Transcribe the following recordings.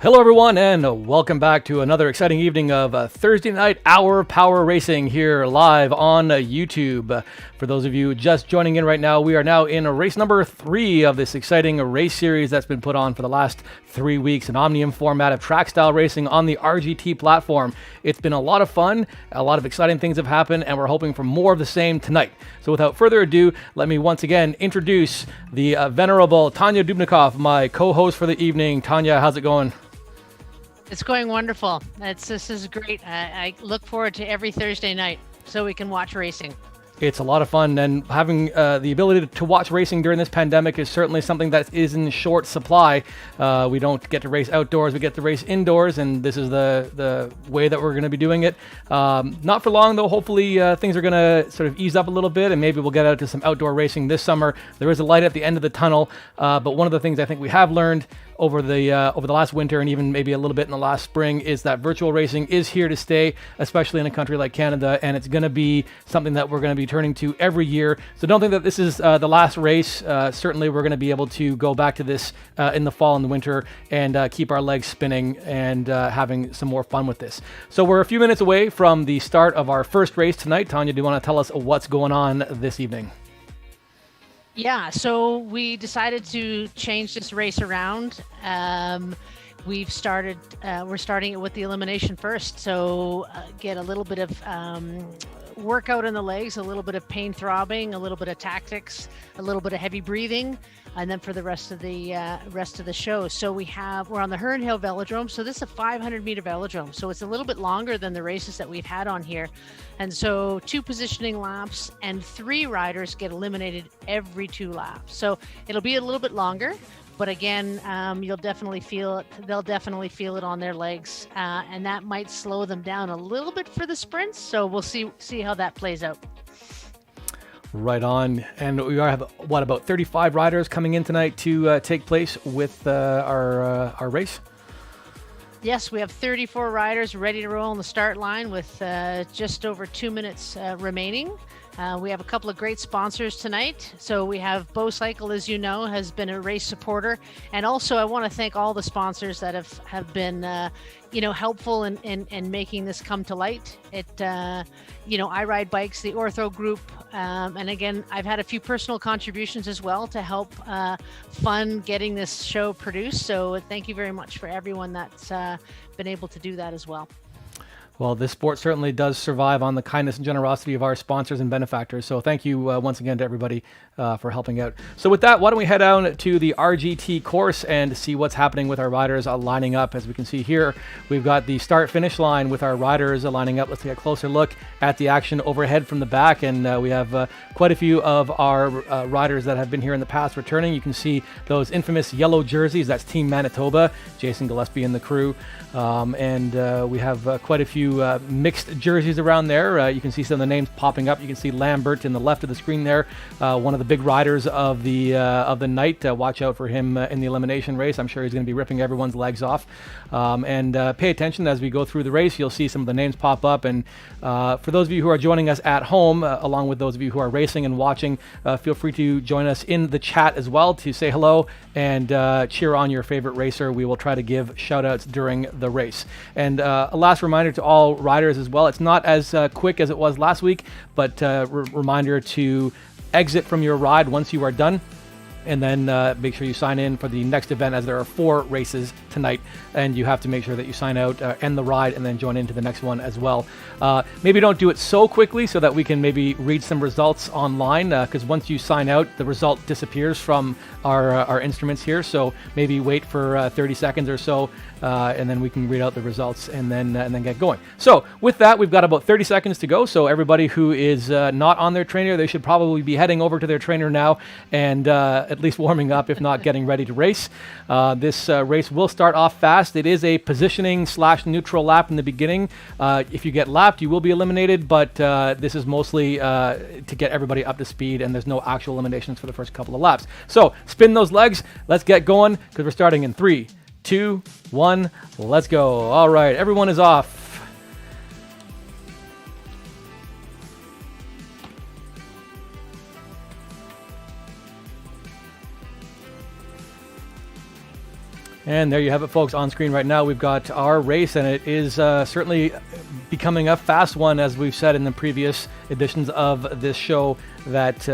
Hello, everyone, and welcome back to another exciting evening of Thursday Night Hour Power Racing here live on YouTube. For those of you just joining in right now, we are now in race number 3 of this exciting race series that's been put on for the last 3 weeks, an Omnium format of track style racing on the RGT platform. It's been a lot of fun, a lot of exciting things have happened, and we're hoping for more of the same tonight. So without further ado, let me once again introduce the venerable Tanya Dubnikov, my co-host for the evening. Tanya, how's it going? It's going wonderful. This is great. I look forward to every Thursday night so we can watch racing. It's a lot of fun, and having the ability to watch racing during this pandemic is certainly something that is in short supply. We don't get to race outdoors, we get to race indoors, and this is the way that we're going to be doing it. Not for long, though. Hopefully things are going to sort of ease up a little bit, and maybe we'll get out to some outdoor racing this summer. There is a light at the end of the tunnel, but one of the things I think we have learned over the last winter and even maybe a little bit in the last spring is that virtual racing is here to stay, especially in a country like Canada, and it's going to be something that we're going to be turning to every year. So don't think that this is the last race. Certainly we're going to be able to go back to this in the fall and the winter and keep our legs spinning and having some more fun with this. So we're a few minutes away from the start of our first race tonight. Tanya, do you want to tell us what's going on this evening? Yeah, so we decided to change this race around. We're starting it with the elimination first. So get a little bit of workout in the legs, a little bit of pain throbbing, a little bit of tactics, a little bit of heavy breathing, and then for the rest of the show. So we're on the Hearn Hill Velodrome. So this is a 500-meter velodrome. So it's a little bit longer than the races that we've had on here. And so 2 positioning laps and 3 riders get eliminated every 2 laps. So it'll be a little bit longer, but again, they'll definitely feel it on their legs, and that might slow them down a little bit for the sprints. So we'll see how that plays out. Right on. And we have about 35 riders coming in tonight to take place with our race? Yes, we have 34 riders ready to roll on the start line with just over 2 minutes remaining. We have a couple of great sponsors tonight. So we have Bow Cycle, as you know, has been a race supporter. And also I want to thank all the sponsors that have been helpful in making this come to light. I Ride Bikes, the Ortho Group, and again, I've had a few personal contributions as well to help fund getting this show produced. So thank you very much for everyone that's been able to do that as well. Well, this sport certainly does survive on the kindness and generosity of our sponsors and benefactors. So thank you once again to everybody for helping out. So with that, why don't we head down to the RGT course and see what's happening with our riders lining up. As we can see here, we've got the start-finish line with our riders lining up. Let's take a closer look at the action overhead from the back. And we have quite a few of our riders that have been here in the past returning. You can see those infamous yellow jerseys. That's Team Manitoba, Jason Gillespie and the crew. And we have quite a few mixed jerseys around there. You can see some of the names popping up. You can see Lambert in the left of the screen there, one of the big riders of the night. Watch out for him in the elimination race. I'm sure he's going to be ripping everyone's legs off. And pay attention as we go through the race. You'll see some of the names pop up. And for those of you who are joining us at home, along with those of you who are racing and watching, feel free to join us in the chat as well to say hello and cheer on your favorite racer. We will try to give shout outs during the race. And a last reminder to all riders as well, it's not as quick as it was last week, but reminder to exit from your ride once you are done, and then make sure you sign in for the next event, as there are 4 races tonight, and you have to make sure that you sign out, end the ride, and then join into the next one as well. Maybe don't do it so quickly so that we can maybe read some results online, because once you sign out, the result disappears from our instruments here. So maybe wait for 30 seconds or so, and then we can read out the results and then get going. So with that, we've got about 30 seconds to go. So everybody who is not on their trainer, they should probably be heading over to their trainer now and at least warming up, if not getting ready to race. This race will start off fast. It is a positioning / neutral lap in the beginning. If you get lapped, you will be eliminated, but this is mostly to get everybody up to speed, and there's no actual eliminations for the first couple of laps. So spin those legs. Let's get going, because we're starting in 3, 2, 1. Let's go. All right, everyone is off. And there you have it, folks. On screen right now, we've got our race, and it is certainly becoming a fast one, as we've said in the previous editions of this show, that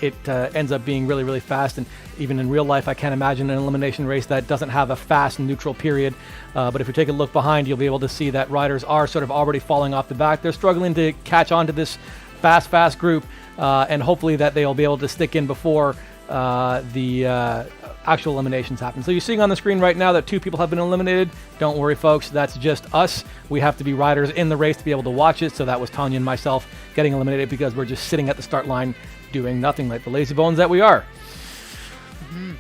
it ends up being really, really fast. And even in real life, I can't imagine an elimination race that doesn't have a fast and neutral period. But if you take a look behind, you'll be able to see that riders are sort of already falling off the back. They're struggling to catch on to this fast group, and hopefully that they'll be able to stick in before the actual eliminations happen. So you're seeing on the screen right now that 2 people have been eliminated. Don't worry, folks, that's just us. We have to be riders in the race to be able to watch it. So that was Tanya and myself getting eliminated because we're just sitting at the start line doing nothing, like the lazy bones that we are. Mm-hmm.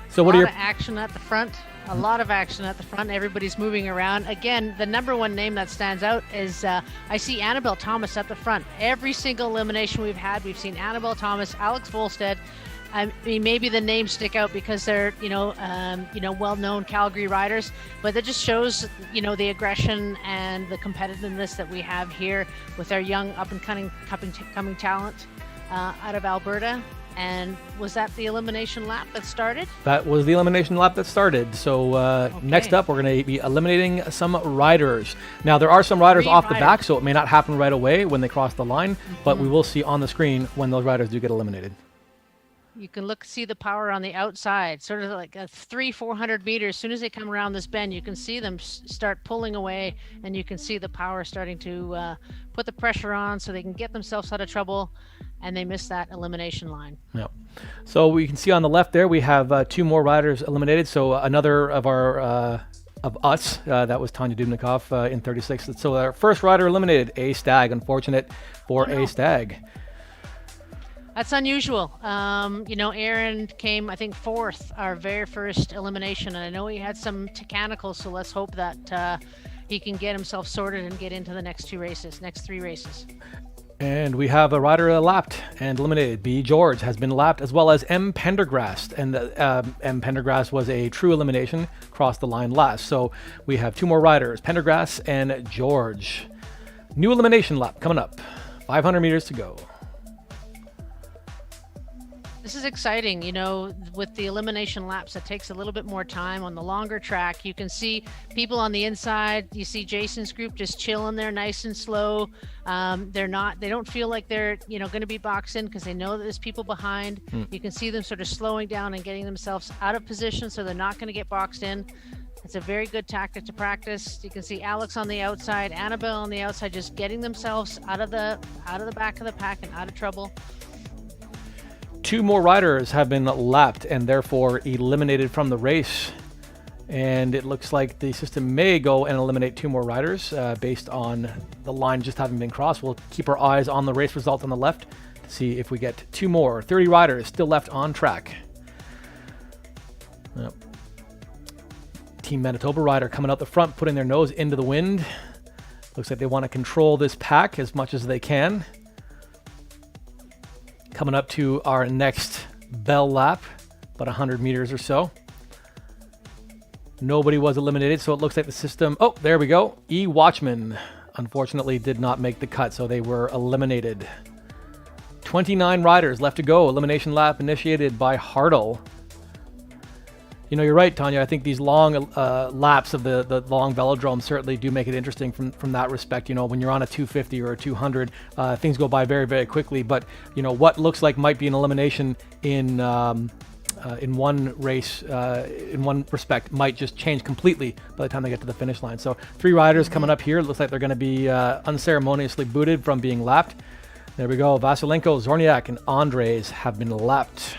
So what are your action at the front? A lot of action at the front. Everybody's moving around. Again, the number one name that stands out is I see Annabelle Thomas at the front. Every single elimination we've had, we've seen Annabelle Thomas, Alex Volstead. I mean, maybe the names stick out because they're, well-known Calgary riders, but that just shows, the aggression and the competitiveness that we have here with our young up-and-coming talent out of Alberta. And was that the elimination lap that started? That was the elimination lap that started. So next up, we're going to be eliminating some riders. Now, there are some riders off the back, so it may not happen right away when they cross the line, but we will see on the screen when those riders do get eliminated. You can see the power on the outside, sort of like 300-400 meters. As soon as they come around this bend, you can see them start pulling away, and you can see the power starting to put the pressure on so they can get themselves out of trouble, and they miss that elimination line. Yeah. So we can see on the left there, we have 2 more riders eliminated. So another of our of us, that was Tanya Dubnikov in 36. So our first rider eliminated, A Stag. Unfortunate for A Stag. That's unusual. Aaron came, I think, 4th, our very first elimination. And I know he had some mechanicals, so let's hope that he can get himself sorted and get into the next 3 races. And we have a rider lapped and eliminated. B. George has been lapped, as well as M. Pendergrast. And M. Pendergrast was a true elimination, crossed the line last. So we have 2 more riders, Pendergrast and George. New elimination lap coming up. 500 meters to go. This is exciting, with the elimination laps, it takes a little bit more time on the longer track. You can see people on the inside. You see Jason's group just chilling there, nice and slow. They don't feel like they're, going to be boxed in because they know that there's people behind. You can see them sort of slowing down and getting themselves out of position so they're not going to get boxed in. It's a very good tactic to practice. You can see Alex on the outside, Annabelle on the outside, just getting themselves out of the back of the pack and out of trouble. 2 more riders have been lapped and therefore eliminated from the race. And it looks like the system may go and eliminate 2 more riders based on the line just having been crossed. We'll keep our eyes on the race result on the left to see if we get 2 more. 30 riders still left on track. Yep. Team Manitoba rider coming out the front, putting their nose into the wind. Looks like they want to control this pack as much as they can. Coming up to our next bell lap, about 100 meters or so. Nobody was eliminated, so it looks like the system... Oh, there we go. E. Watchman, unfortunately, did not make the cut, so they were eliminated. 29 riders left to go. Elimination lap initiated by Hartle. You're right, Tanya. I think these long laps of the long velodrome certainly do make it interesting from that respect. When you're on a 250 or a 200, things go by very, very quickly. But, what looks like might be an elimination in one race, in one respect, might just change completely by the time they get to the finish line. So 3 riders coming up here. It looks like they're going to be unceremoniously booted from being lapped. There we go. Vasilenko, Zorniak, and Andres have been lapped.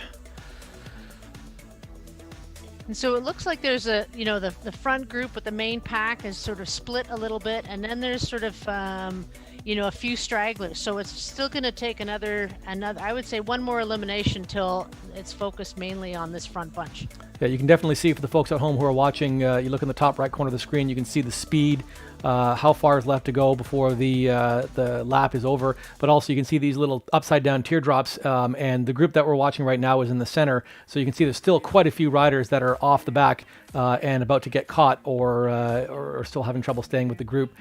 And so it looks like there's the front group with the main pack is sort of split a little bit, and then there's sort of a few stragglers. So it's still going to take another I would say 1 more elimination till it's focused mainly on this front bunch. Yeah, you can definitely see for the folks at home who are watching, you look in the top right corner of the screen, you can see the speed how far is left to go before the lap is over. But also you can see these little upside down teardrops, and the group that we're watching right now is in the center. So you can see there's still quite a few riders that are off the back and about to get caught or still having trouble staying with the group.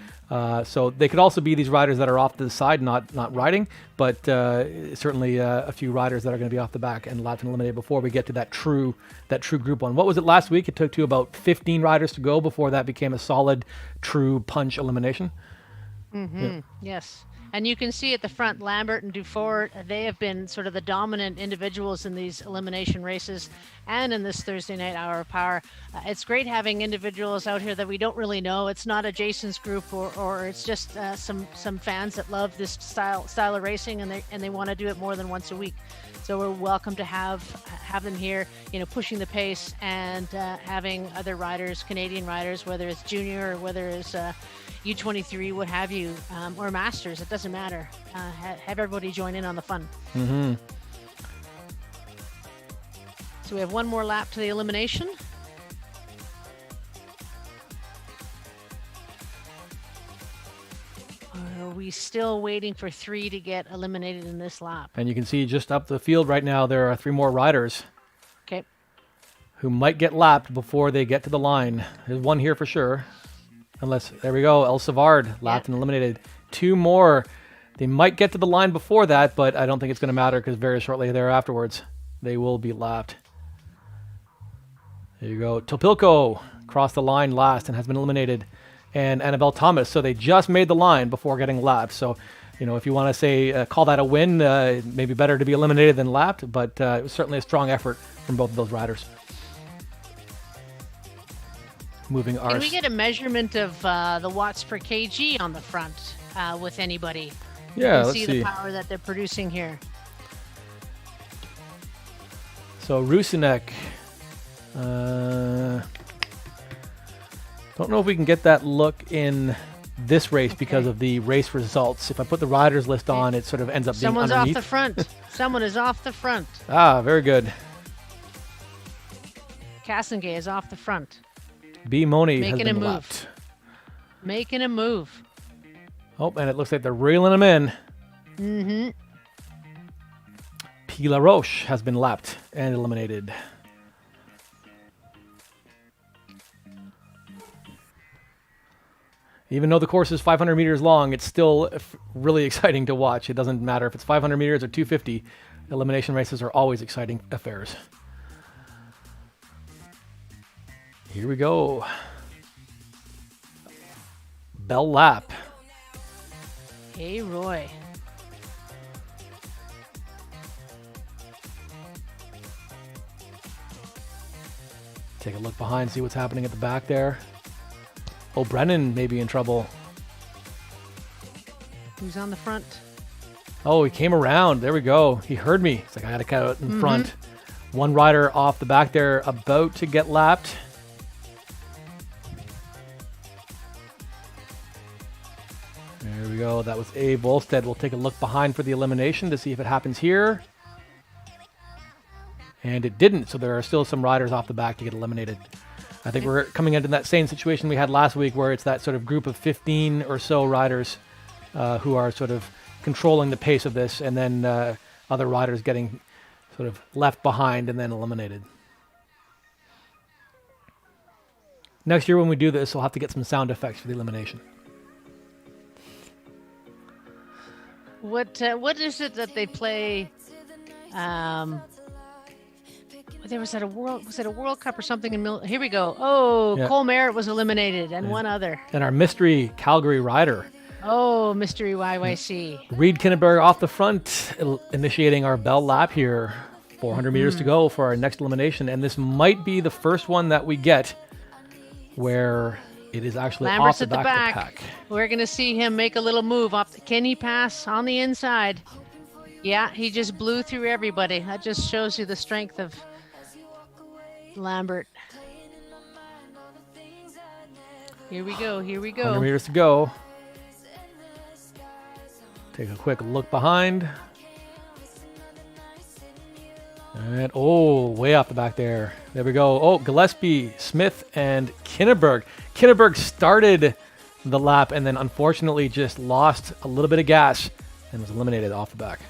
So they could also be these riders that are off to the side, not riding, but certainly a few riders that are going to be off the back and lapped and eliminated before we get to that true group one. What was it last week? It took to about 15 riders to go before that became a solid, true punch elimination. Yeah. Yes. And you can see at the front, Lambert and Dufort, they have been sort of the dominant individuals in these elimination races and in this Thursday night Hour of Power. It's great having individuals out here that we don't really know. It's not a Jason's group or it's just some fans that love this style of racing and they want to do it more than once a week. So we're welcome to have them here, pushing the pace and having other riders, Canadian riders, whether it's junior or whether it's U23, what have you, or masters, it doesn't matter. Have everybody join in on the fun. Mm-hmm. So we have one more lap to the elimination. Are we still waiting for 3 to get eliminated in this lap? And you can see just up the field right now, there are 3 more riders. Okay. Who might get lapped before they get to the line. There's one here for sure. Unless, there we go, El Savard lapped and eliminated. 2 more. They might get to the line before that, but I don't think it's going to matter because very shortly there afterwards, they will be lapped. There you go. Topilco crossed the line last and has been eliminated. And Annabelle Thomas. So they just made the line before getting lapped. So, if you want to say, call that a win, maybe better to be eliminated than lapped, but it was certainly a strong effort from both of those riders. Moving Can we get a measurement of the watts per kg on the front with anybody? Yeah, let's see the power that they're producing here. So Rusinek, don't know if we can get that look in this race because of the race results. If I put the riders list on, it sort of ends up being underneath. Someone's off the front. Someone is off the front. Ah, very good. Kassengay is off the front. B. Moni has Making been a move. lapped. Making a move. Oh, and it looks like they're reeling him in. Mm-hmm. P. LaRoche has been lapped and eliminated. Even though the course is 500 meters long, it's still really exciting to watch. It doesn't matter if it's 500 meters or 250. Elimination races are always exciting affairs. Here we go. Bell lap. Hey, Roy. Take a look behind, see what's happening at the back there. Oh, Brennan may be in trouble. Who's on the front? Oh, he came around. There we go. He heard me. It's like, I got to cut out in front. One rider off the back there about to get lapped. There we go. That was Abe Wolstead. We'll take a look behind for the elimination to see if it happens here. And it didn't, so there are still some riders off the back to get eliminated. I think we're coming into that same situation we had last week where it's that sort of group of 15 or so riders who are sort of controlling the pace of this, and then other riders getting sort of left behind and then eliminated. Next year when we do this, we'll have to get some sound effects for the elimination. What is it that they play? There was at a World Cup or something in here we go. Oh, yeah. Cole Merritt was eliminated and one other. And our mystery Calgary rider. Oh, mystery YYC. Reed Kinneberg off the front, initiating our bell lap here. 400 meters to go for our next elimination, and this might be the first one that we get where it is actually Lambert's off the back of the pack. We're going to see him make a little move up. Can he pass on the inside? Yeah, he just blew through everybody. That just shows you the strength of Lambert. Here we go. 100 meters to go. Take a quick look behind. And, way off the back there. There we go. Oh, Gillespie, Smith, and Kinneberg. Kinneberg started the lap, and then unfortunately just lost a little bit of gas and was eliminated off the back.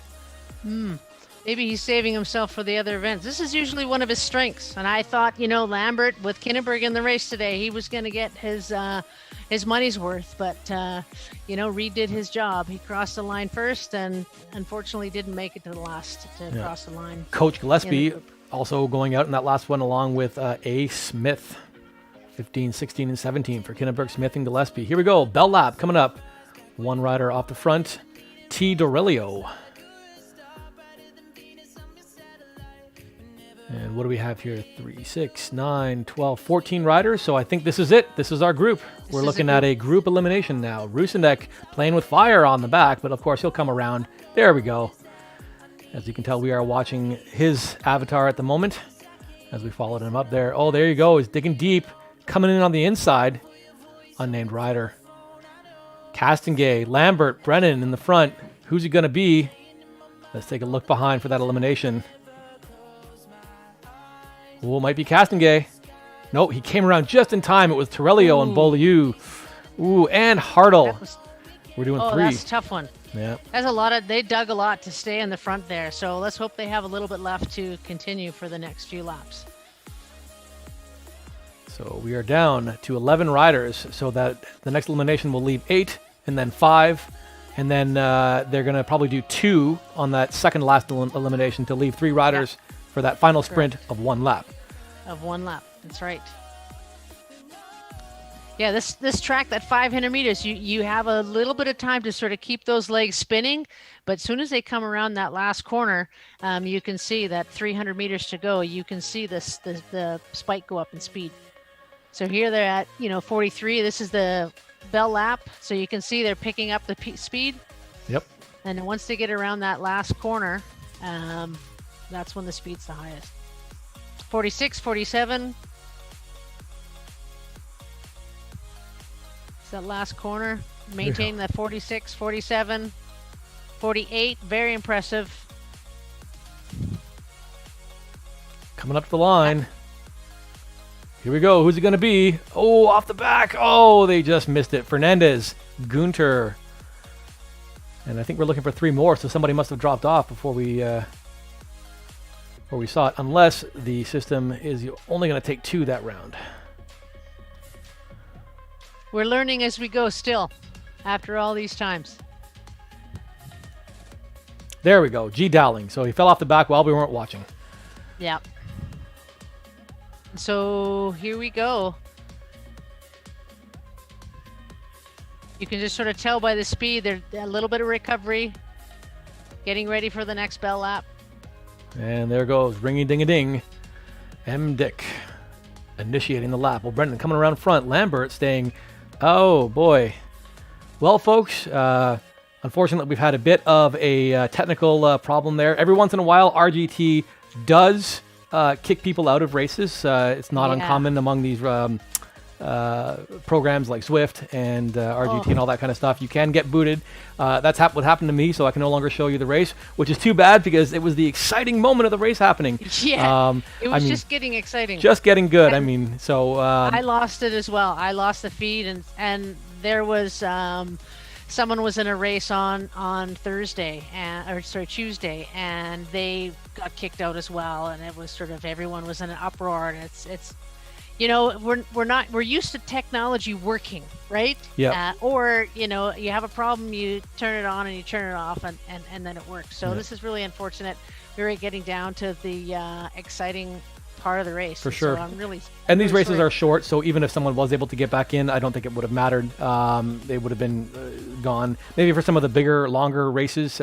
Maybe he's saving himself for the other events. This is usually one of his strengths, and I thought, Lambert with Kinneberg in the race today, he was going to get his money's worth. But Reed did his job. He crossed the line first, and unfortunately didn't make it to the last to cross the line. Coach Gillespie also going out in that last one, along with A. Smith, 15, 16, and 17 for Kinneberg, Smith, and Gillespie. Here we go. Bell lap coming up. One rider off the front, T. Dorelio. And what do we have here? 3, 6, 9, 12, 14 riders. So I think this is it. This is our group. We're looking at a group elimination now. Rusinek playing with fire on the back, but of course he'll come around. There we go. As you can tell, we are watching his avatar at the moment as we followed him up there. Oh, there you go. He's digging deep, coming in on the inside. Unnamed rider. Castengay, Lambert, Brennan in the front. Who's he going to be? Let's take a look behind for that elimination. Oh, might be Castengay. Nope, he came around just in time. It was Torello and Beaulieu. Ooh, and Hartle. We're doing 3. That's a tough one. Yeah. That's a lot they dug a lot to stay in the front there. So let's hope they have a little bit left to continue for the next few laps. So we are down to 11 riders, so that the next elimination will leave 8 and then 5. And then they're going to probably do 2 on that second last elimination to leave 3 riders for that final sprint of 1 lap. Of 1 lap, that's right. Yeah, this track, that 500 meters, you have a little bit of time to sort of keep those legs spinning, but as soon as they come around that last corner, you can see that 300 meters to go. You can see the spike go up in speed. So here they're at 43. This is the bell lap, so you can see they're picking up the speed. Yep. And then once they get around that last corner, that's when the speed's the highest. 46, 47. It's that last corner. Maintain that 46, 47, 48. Very impressive. Coming up the line. Here we go. Who's it going to be? Oh, off the back. Oh, they just missed it. Fernandez, Gunter. And I think we're looking for 3 more, so somebody must have dropped off before we saw it, unless the system is only going to take 2 that round. We're learning as we go still, after all these times. There we go. G. Dowling. So he fell off the back while we weren't watching. Yeah. So here we go. You can just sort of tell by the speed, there's a little bit of recovery, getting ready for the next bell lap. And there goes ringy-ding-a-ding. M. Dick initiating the lap. Well, Brendan coming around front. Lambert staying. Oh, boy. Well, folks, unfortunately, we've had a bit of a technical problem there. Every once in a while, RGT does kick people out of races. It's not uncommon among these programs like Zwift and RGT and all that kind of stuff. You can get booted. That's what happened to me, so I can no longer show you the race, which is too bad because it was the exciting moment of the race happening. Yeah, it was just getting exciting. Just getting good. And I lost it as well. I lost the feed, and there was someone was in a race on Tuesday, and they got kicked out as well, and it was sort of everyone was in an uproar, and it's we're used to technology working, right? Yeah. Or you have a problem, you turn it on and you turn it off, and then it works. So this is really unfortunate. We're getting down to the exciting part of the race. For sure. So I'm really and these races are short, so even if someone was able to get back in, I don't think it would have mattered. They would have been gone. Maybe for some of the bigger, longer races,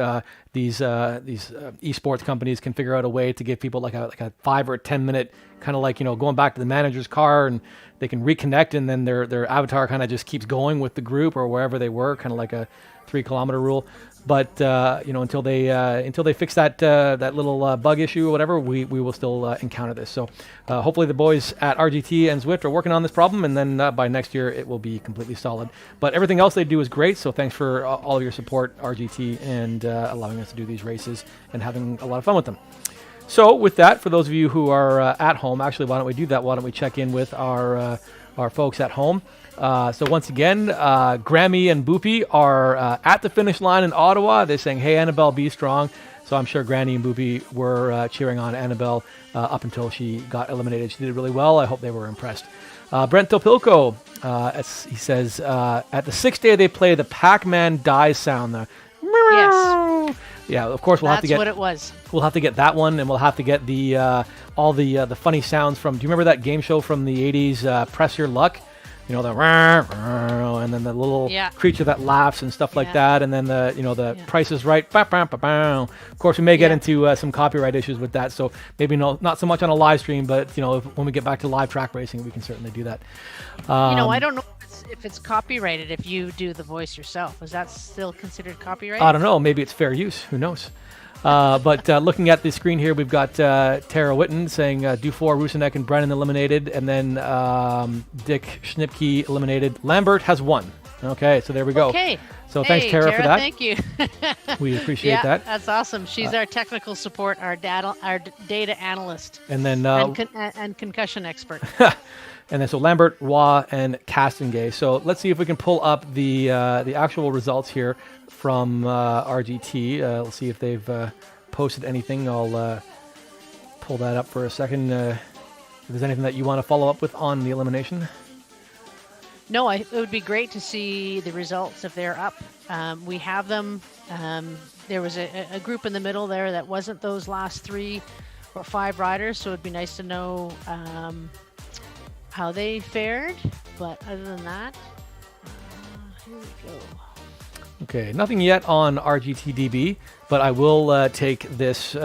these esports companies can figure out a way to give people like a 5 or 10 minute kind of like going back to the manager's car, and they can reconnect, and then their avatar kind of just keeps going with the group or wherever they were, kind of like a 3-kilometer rule. But until they fix that little bug issue or whatever, we will still encounter this. So hopefully the boys at RGT and Zwift are working on this problem, and then by next year it will be completely solid. But everything else they do is great. So thanks for all of your support, RGT, and allowing us to do these races and having a lot of fun with them. So with that, for those of you who are at home, actually, why don't we do that? Why don't we check in with our our folks at home. So once again, Grammy and Boopy are at the finish line in Ottawa. They're saying, "Hey, Annabelle, be strong." So I'm sure Granny and Boopy were cheering on Annabelle up until she got eliminated. She did really well. I hope they were impressed. Brent Topilco, he says, at the 6th day they play the Pac-Man die sound. Yes. Yeah, of course we'll have to get. That's what it was. We'll have to get that one, and we'll have to get the all the funny sounds from. Do you remember that game show from the '80s, Press Your Luck? You know, the and then the little creature that laughs and stuff like that, and then the Price is Right. Of course, we may get into some copyright issues with that, so maybe not so much on a live stream, but when we get back to live track racing, we can certainly do that. I don't know if it's copyrighted if you do the voice yourself. Is that still considered copyright? I don't know. Maybe it's fair use. Who knows? But looking at the screen here, we've got Tara Witten saying Dufour, Rusinek, and Brennan eliminated, and then Dick Schnipke eliminated. Lambert has won. Okay, so there we go. Okay. So thanks, Tara, for that. Thank you. We appreciate that. That's awesome. She's our technical support, our data analyst, and then and concussion expert. And then so Lambert, Roy, and Castengay. So let's see if we can pull up the actual results here from RGT. Let's see if they've posted anything. I'll pull that up for a second. If there's anything that you want to follow up with on the elimination. No, it would be great to see the results if they're up. We have them. There was a group in the middle there that wasn't those last 3 or 5 riders, so it'd be nice to know how they fared. But other than that, here we go. Okay, nothing yet on RGTDB, but I will take this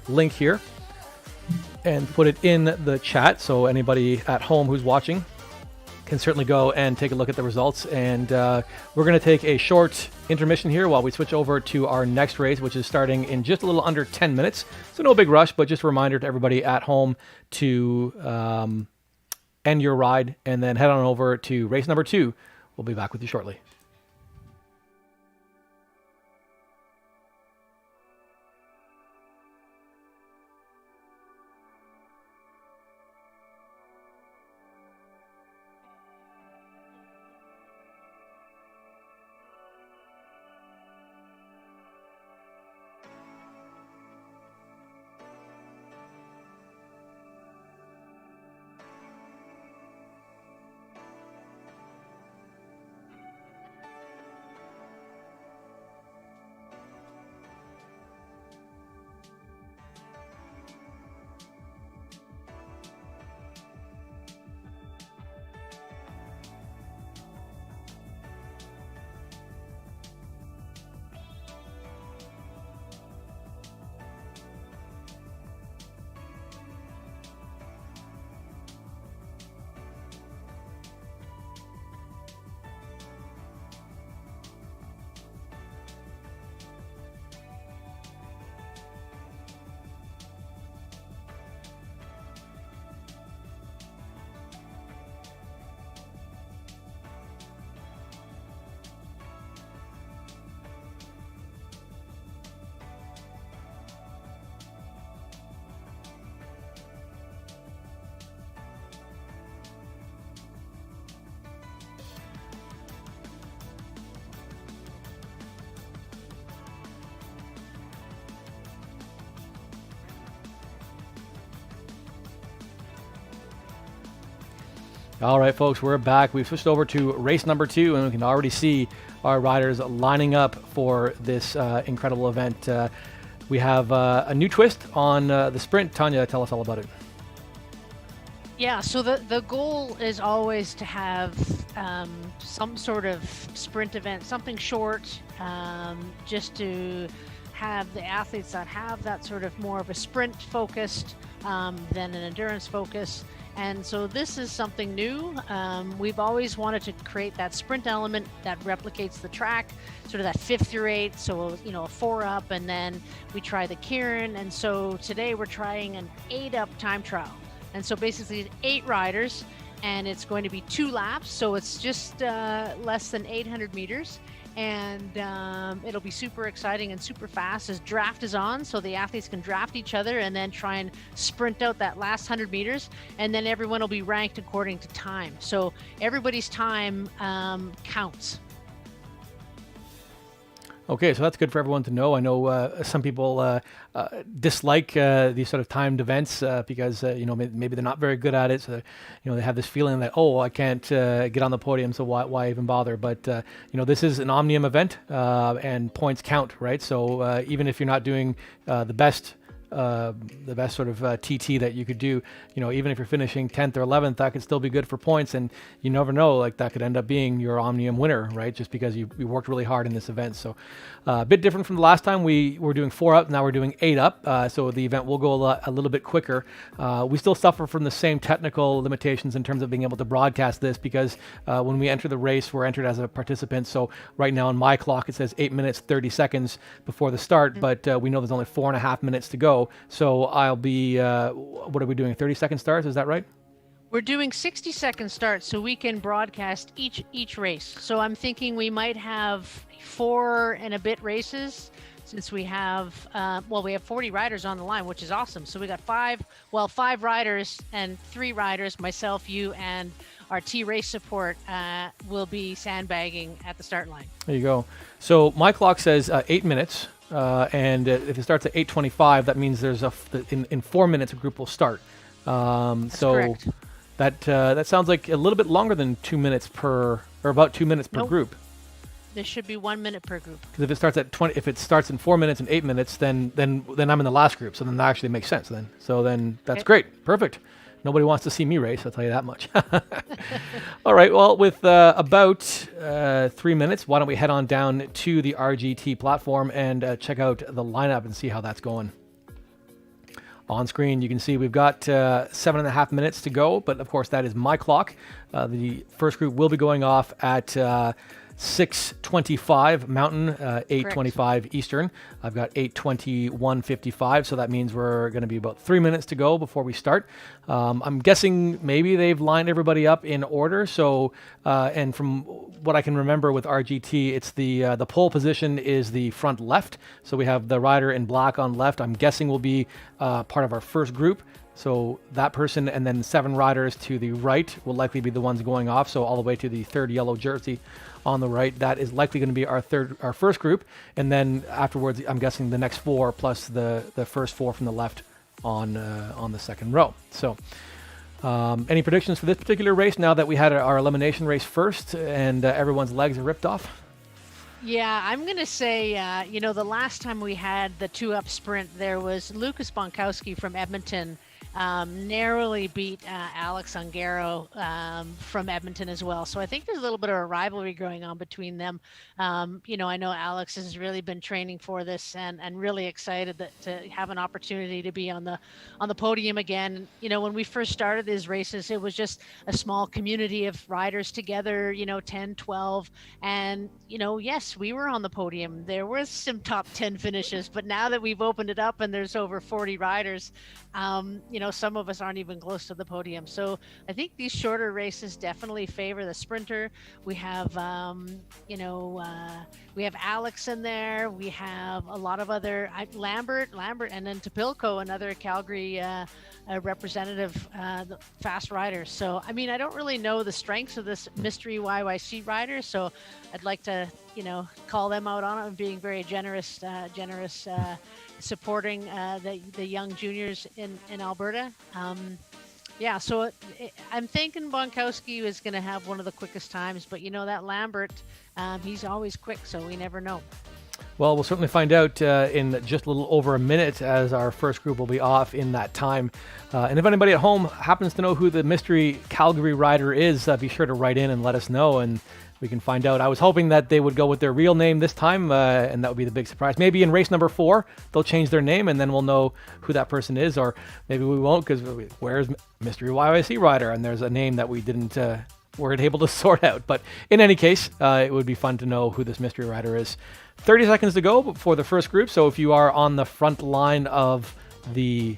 link here and put it in the chat, so anybody at home who's watching can certainly go and take a look at the results. And we're going to take a short intermission here while we switch over to our next race, which is starting in just a little under 10 minutes. So no big rush, but just a reminder to everybody at home to end your ride and then head on over to race number 2. We'll be back with you shortly. All right, folks, we're back. We've switched over to race number 2, and we can already see our riders lining up for this incredible event. We have a new twist on the sprint. Tanya, tell us all about it. Yeah, so the goal is always to have some sort of sprint event, something short, just to have the athletes that have that sort of more of a sprint focused than an endurance focus. And so this is something new. We've always wanted to create that sprint element that replicates the track, sort of that 5th through 8. So, a 4 up, and then we try the Kieran. And so today we're trying an 8 up time trial. And so basically 8 riders, and it's going to be 2 laps. So it's just less than 800 meters. and it'll be super exciting and super fast as draft is on, so the athletes can draft each other and then try and sprint out that last 100 meters, and then everyone will be ranked according to time. So everybody's time counts. Okay, so that's good for everyone to know. I know some people dislike these sort of timed events because maybe they're not very good at it. So they have this feeling that, oh, I can't get on the podium, so why even bother? But this is an Omnium event, and points count, right? So even if you're not doing the best sort of TT that you could do, even if you're finishing 10th or 11th, that could still be good for points, and you never know, like that could end up being your Omnium winner, right? Just because you worked really hard in this event. So a bit different from the last time. We were doing 4 up, now we're doing 8 up, so the event will go a little bit quicker. We still suffer from the same technical limitations in terms of being able to broadcast this, because when we enter the race, we're entered as a participant. So right now on my clock, it says 8 minutes 30 seconds before the start, but we know there's only 4.5 minutes to go. So I'll be, what are we doing, 30-second starts, is that right? We're doing 60-second starts so we can broadcast each race. So I'm thinking we might have 4 and a bit races, since we have, we have 40 riders on the line, which is awesome. So we got 5 riders and 3 riders, myself, you, and our T-Race support will be sandbagging at the start line. There you go. So my clock says 8 minutes. And if it starts at 8:25, that means there's in 4 minutes a group will start. That's so correct. That sounds like a little bit longer than 2 minutes or about 2 minutes per group. There should be 1 minute per group. Because if it starts in 4 minutes and 8 minutes, then I'm in the last group. So then that actually makes sense. Then that's great, perfect. Nobody wants to see me race, I'll tell you that much. All right, well, with about 3 minutes, why don't we head on down to the RGT platform and check out the lineup and see how that's going. On screen, you can see we've got 7.5 minutes to go, but of course that is my clock. The first group will be going off at 6:25 Mountain, 8:25 Eastern. I've got 8:21:55, so that means we're going to be about 3 minutes to go before we start. I'm guessing maybe they've lined everybody up in order. So, and from what I can remember with RGT, it's the pole position is the front left. So we have the rider in black on left. I'm guessing will be part of our first group. So that person and then 7 riders to the right will likely be the ones going off. So all the way to the third yellow jersey on the right, that is likely going to be our first group. And then afterwards, I'm guessing the next 4 plus the first 4 from the left on the second row. So any predictions for this particular race now that we had our elimination race first and everyone's legs are ripped off? Yeah, I'm going to say, the last time we had the 2-up sprint, there was Lucas Bonkowski from Edmonton narrowly beat Alex Ungaro from Edmonton as well. So I think there's a little bit of a rivalry going on between them. I know Alex has really been training for this and really excited to have an opportunity to be on the podium again. When we first started these races, it was just a small community of riders together, 10, 12. And, yes, we were on the podium. There was some top 10 finishes, but now that we've opened it up and there's over 40 riders, some of us aren't even close to the podium. So I think these shorter races definitely favor the sprinter. We have, we have Alex in there. We have a lot of other Lambert, and then Topilco, another Calgary representative, fast riders. So, I don't really know the strengths of this mystery YYC rider. So I'd like to, call them out on it and being very generous, supporting the young juniors in Alberta. So I'm thinking Bonkowski is going to have one of the quickest times, but that Lambert, he's always quick, so we never know. Well, we'll certainly find out in just a little over a minute as our first group will be off in that time. And if anybody at home happens to know who the mystery Calgary rider is, be sure to write in and let us know, and we can find out. I was hoping that they would go with their real name this time, and that would be the big surprise. Maybe in race number 4, they'll change their name, and then we'll know who that person is, or maybe we won't, because where's Mystery YYC Rider? And there's a name that we weren't able to sort out. But in any case, it would be fun to know who this mystery rider is. 30 seconds to go before the first group, so if you are on the front line of the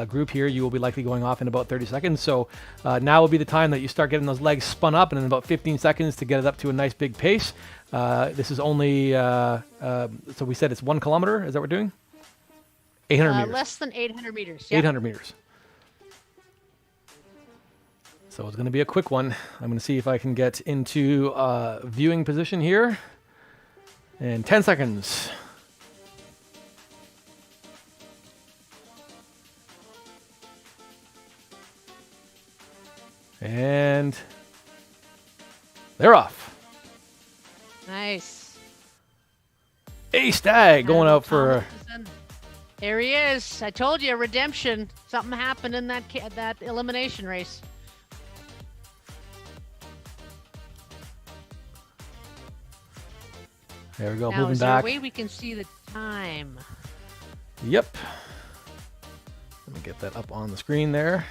group here, you will be likely going off in about 30 seconds. So now will be the time that you start getting those legs spun up, and in about 15 seconds to get it up to a nice big pace. This is only, so we said it's 1 kilometer. Is that what we're doing? 800 meters. Less than 800 meters. Yeah. 800 meters. So it's going to be a quick one. I'm going to see if I can get into viewing position here. And 10 seconds. And they're off. Nice. A Stag going out for... There he is. I told you, redemption. Something happened in that elimination race. There we go, now, moving is there back. a way we can see the time? Yep. Let me get that up on the screen there.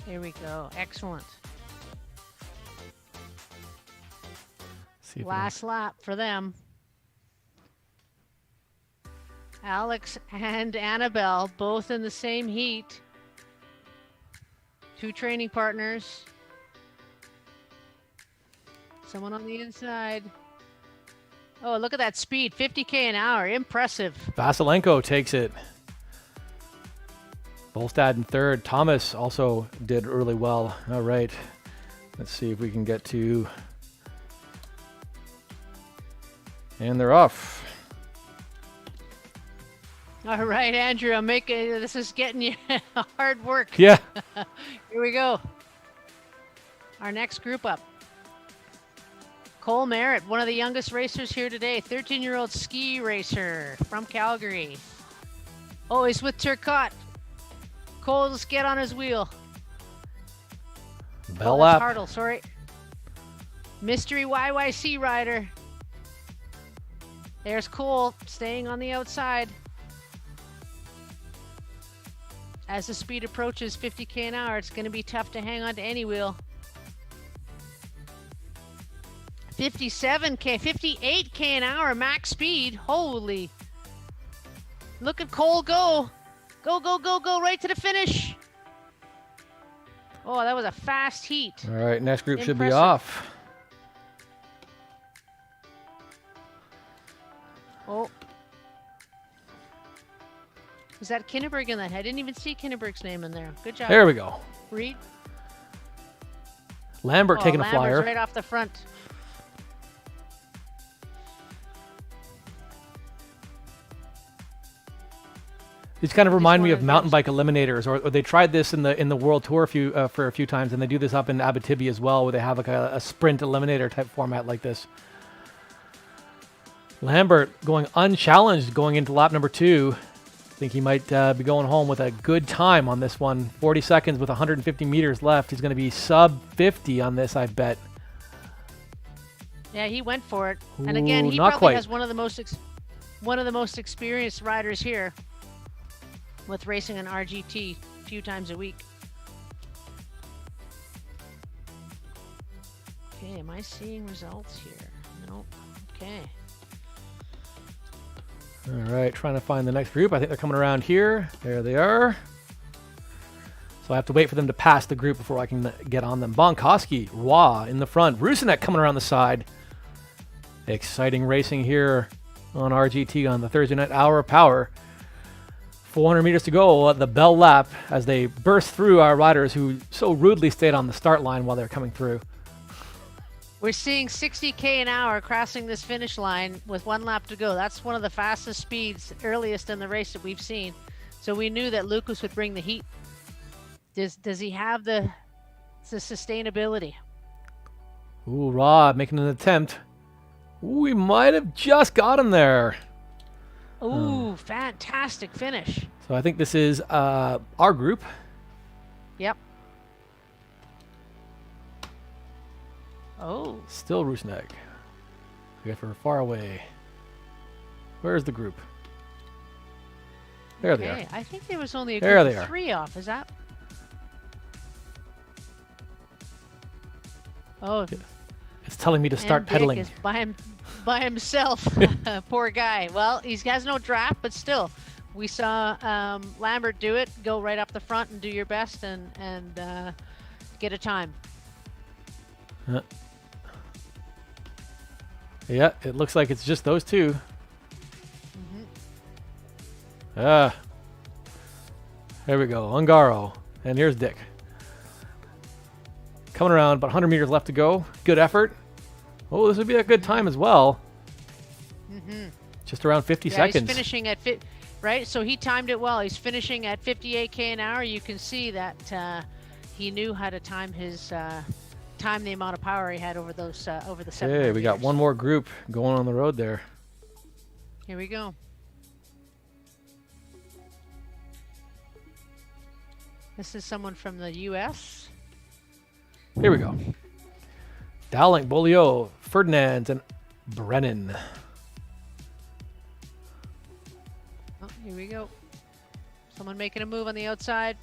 Here we go. Excellent. See if Last lap for them. Alex and Annabelle, both in the same heat. 2 training partners. Someone on the inside. Oh, look at that speed. 50k an hour. Impressive. Vasilenko takes it. Bolstad in third. Thomas also did really well. All right. Let's see if we can get to... And they're off. All right, Andrew, I'm making... This is getting you hard work. Yeah. Here we go. Our next group up. Cole Merritt, one of the youngest racers here today. 13-year-old ski racer from Calgary. Oh, he's with Turcotte. Cole, let's get on his wheel. Bell that's lap. Hartle, sorry. Mystery YYC rider. There's Cole staying on the outside. As the speed approaches 50k an hour, it's going to be tough to hang on to any wheel. 57k, 58k an hour max speed. Holy. Look at Cole go. Go, go, go, go right to the finish. Oh, that was a fast heat. All right, next group should be Impressive. off. Oh. Is that Kinneberg in that? I didn't even see Kinneberg's name in there. Good job. There we go. Reed. Lambert taking a Lambert's flyer. right off the front. These kind of remind me one of of mountain those- bike eliminators, or they tried this in the World Tour for a few times, and they do this up in Abitibi as well, where they have like a sprint eliminator type format like this. Lambert going unchallenged going into lap number 2. I think he might be going home with a good time on this one. 40 seconds with 150 meters left. He's going to be sub 50 on this, I bet. Yeah, he went for it. And again, Ooh, he not probably quite. has one of the most experienced riders here with racing an RGT a few times a week. Okay, am I seeing results here? No. Okay. All right, trying to find the next group. I think they're coming around here. There they are. So I have to wait for them to pass the group before I can get on them. Bonkoski, Roy in the front. Rusinek coming around the side. Exciting racing here on RGT on the Thursday Night Hour of Power. 400 meters to go, the bell lap as they burst through our riders who so rudely stayed on the start line while they're coming through. We're seeing 60k an hour crossing this finish line with 1 lap to go. That's one of the fastest speeds, earliest in the race that we've seen. So we knew that Lucas would bring the heat. Does he have the sustainability? Ooh, Rob making an attempt. Ooh, we might have just got him there. Ooh, fantastic finish. So I think this is our group. Yep. Oh. Still Rusnak. We got her far away. Where's the group? There they are. Okay, I think there was only a There group they of are. 3 off. Is that? Oh, It's telling me to start and Dick pedaling. is by him. by himself. Poor guy. Well, he has no draft, but still, we saw Lambert do it. Go right up the front and do your best, and get a time. Yeah, it looks like it's just those two. There we go, Ungaro, and here's Dick. Coming around, about 100 meters left to go. Good effort. Oh, this would be a good time as well. Just around 50 seconds. He's finishing at right. So he timed it well. He's finishing at 58 an hour. You can see that he knew how to time his time the amount of power he had over those over the 700 Okay, we got meters. one more group going on the road there. Here we go. This is someone from the U.S. Here we go. Dowling, Beaulieu, Ferdinand, and Brennan. Oh, here we go. Someone making a move on the outside.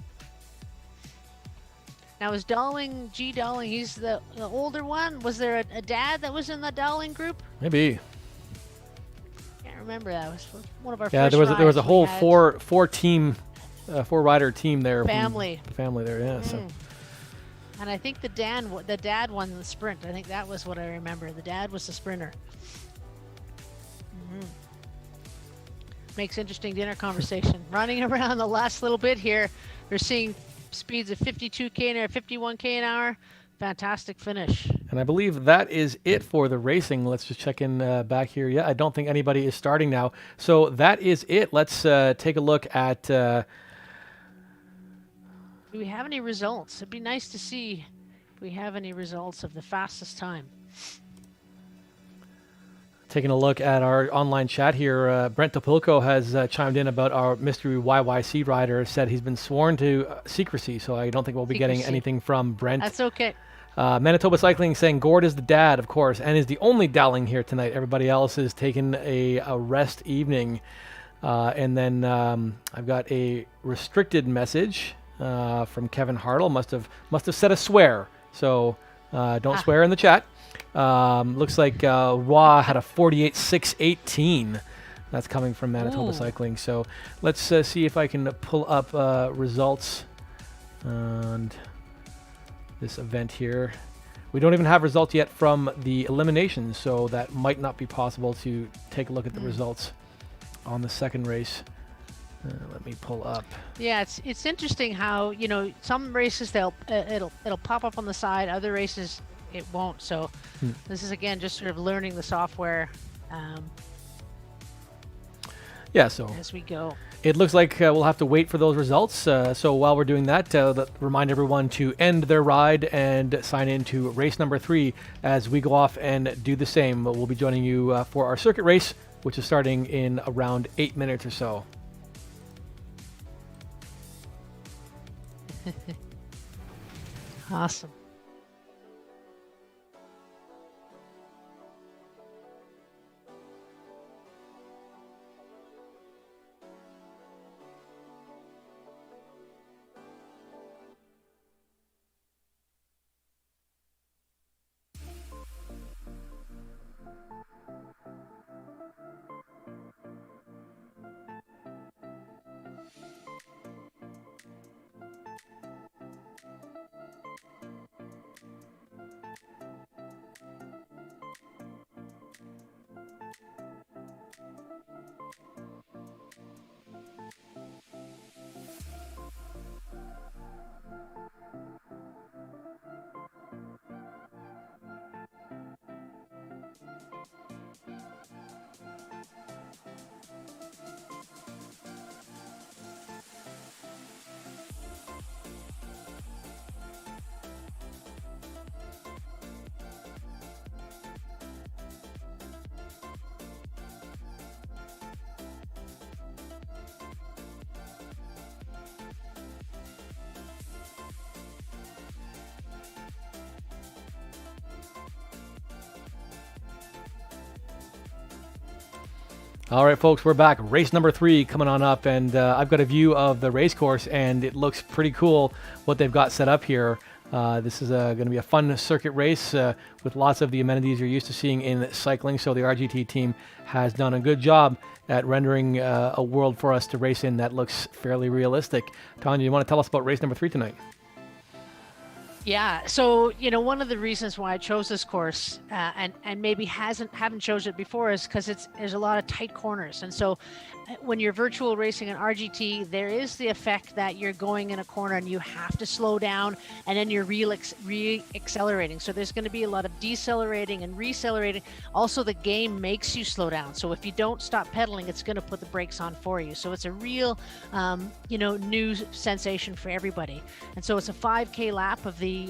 Now is Dowling, G. Dowling, he's the older one? Was there a dad that was in the Dowling group? Maybe. Can't remember. That was one of our Yeah, first there was a rides whole we had. four rider team there. Family. Family there, yeah. So And I think the dad won the sprint. I think that was what I remember. The dad was the sprinter. Makes interesting dinner conversation. Running around the last little bit here. We're seeing speeds of 52k an hour, 51k an hour. Fantastic finish. And I believe that is it for the racing. Let's just check in back here. Yeah, I don't think anybody is starting now. So that is it. Let's take a look at... Do we have any results? It'd be nice to see if we have any results of the fastest time. Taking a look at our online chat here, Brent Topilko has chimed in about our mystery YYC rider, said he's been sworn to secrecy, so I don't think we'll be getting Secrecy. anything from Brent. That's okay. Manitoba Cycling saying Gord is the dad, of course, and is the only Dowling here tonight. Everybody else is taking a rest evening. And then I've got a restricted message from Kevin Hartle. Must have said a swear, so don't swear in the chat. Looks like Roy had a 48.618. That's coming from Manitoba Ooh. Cycling. So let's see if I can pull up results on this event here. We don't even have results yet from the eliminations, so that might not be possible to take a look at the results on the second race. Let me pull up. Yeah, it's interesting how, you know, some races it'll pop up on the side, other races it won't. So this is again just sort of learning the software Yeah, so as we go. it looks like we'll have to wait for those results. So while we're doing that, remind everyone to end their ride and sign in to race number 3 as we go off and do the same. We'll be joining you for our circuit race, which is starting in around 8 minutes or so. Awesome. All right, folks, we're back. Race number 3 coming on up, and I've got a view of the race course, and it looks pretty cool what they've got set up here. This is going to be a fun circuit race with lots of the amenities you're used to seeing in cycling. So the RGT team has done a good job at rendering a world for us to race in that looks fairly realistic. Tanya, you want to tell us about race number 3 tonight? Yeah, so one of the reasons why I chose this course and maybe haven't chosen it before is because there's a lot of tight corners, and so when you're virtual racing in RGT, there is the effect that you're going in a corner and you have to slow down, and then you're re-accelerating. So there's going to be a lot of decelerating and recelerating. Also, the game makes you slow down. So if you don't stop pedaling, it's going to put the brakes on for you. So it's a real, new sensation for everybody. And so it's a 5K lap of the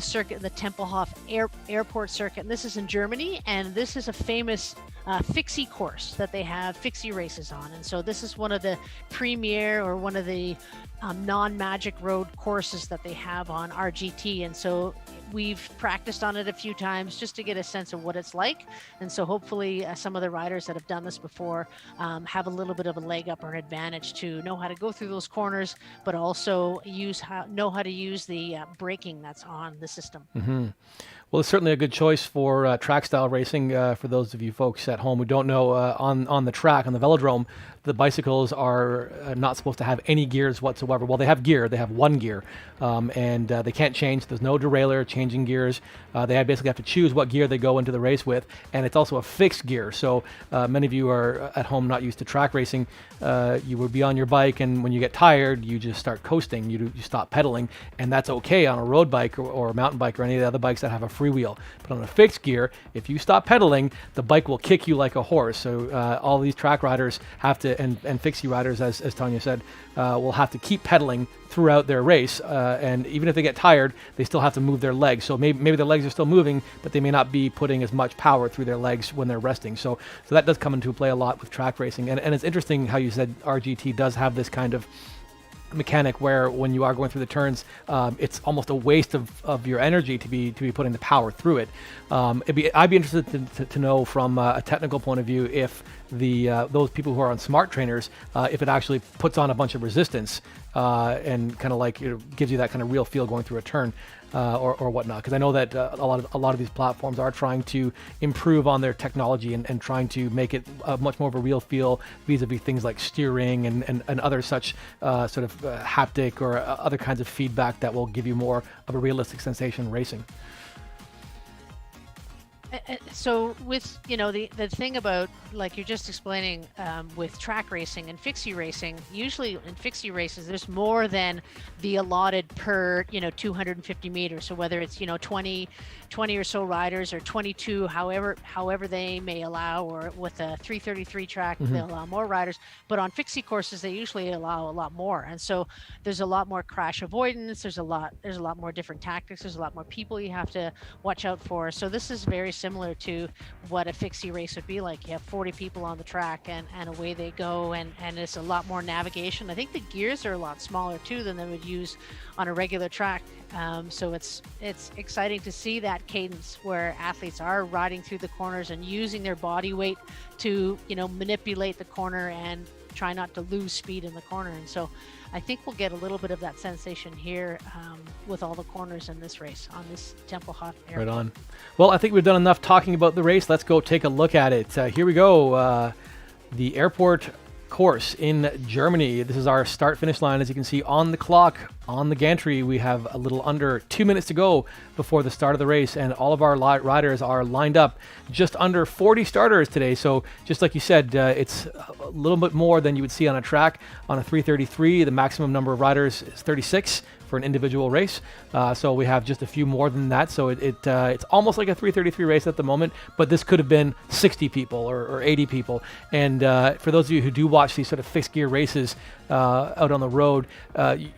circuit, the Tempelhof Airport circuit. And this is in Germany, and this is a famous fixie course that they have fixie races on. And so this is one of the premier, or one of the non-magic road courses that they have on RGT. And so we've practiced on it a few times just to get a sense of what it's like. And so hopefully some of the riders that have done this before have a little bit of a leg up or an advantage to know how to go through those corners, but also know how to use the braking that's on the system. Mm-hmm. Well, it's certainly a good choice for track style racing. For those of you folks at home who don't know, on the track, on the velodrome, the bicycles are not supposed to have any gears whatsoever. Well, they have gear. They have one gear, and they can't change. There's no derailleur, changing gears. They basically have to choose what gear they go into the race with, and it's also a fixed gear. So many of you are at home not used to track racing. You would be on your bike, and when you get tired, you just start coasting. You stop pedaling, and that's okay on a road bike or a mountain bike or any of the other bikes that have a freewheel. But on a fixed gear, if you stop pedaling, the bike will kick you like a horse. So all these track riders have to, and fixie riders, as Tanya said, will have to keep pedaling throughout their race, and even if they get tired, they still have to move their legs. So maybe their legs are still moving, but they may not be putting as much power through their legs when they're resting. So that does come into play a lot with track racing. And it's interesting how you said RGT does have this kind of mechanic where when you are going through the turns, it's almost a waste of your energy to be putting the power through it. I'd be interested to know from a technical point of view if those people who are on smart trainers, if it actually puts on a bunch of resistance and kind of like gives you that kind of real feel going through a turn. Or whatnot, because I know that a lot of these platforms are trying to improve on their technology and trying to make it much more of a real feel vis-a-vis things like steering and other such sort of haptic or other kinds of feedback that will give you more of a realistic sensation racing. So with the thing about, like you're just explaining, with track racing and fixie racing, usually in fixie races there's more than the allotted per 250 meters. So whether it's 20 or so riders or 22, however they may allow, or with a 333 track, Mm-hmm. they'll allow more riders. But on fixie courses they usually allow a lot more, and so there's a lot more crash avoidance. There's a lot more different tactics. There's a lot more people you have to watch out for. So this is very similar to what a fixie race would be like. You have 40 people on the track, and away they go, and it's a lot more navigation. I think the gears are a lot smaller too than they would use on a regular track. So it's exciting to see that cadence where athletes are riding through the corners and using their body weight to manipulate the corner and try not to lose speed in the corner. And so I think we'll get a little bit of that sensation here with all the corners in this race on this Tempelhof Airport. Right on. Well, I think we've done enough talking about the race. Let's go take a look at it. Here we go. The airport course in Germany. This is our start-finish line. As you can see on the clock, on the gantry, we have a little under 2 minutes to go before the start of the race, and all of our riders are lined up. Just under 40 starters today, so just like you said, it's a little bit more than you would see on a track. On a 333, the maximum number of riders is 36 for an individual race, so we have just a few more than that, so it's almost like a 333 race at the moment, but this could have been 60 people or 80 people. And for those of you who do watch these sort of fixed gear races out on the road,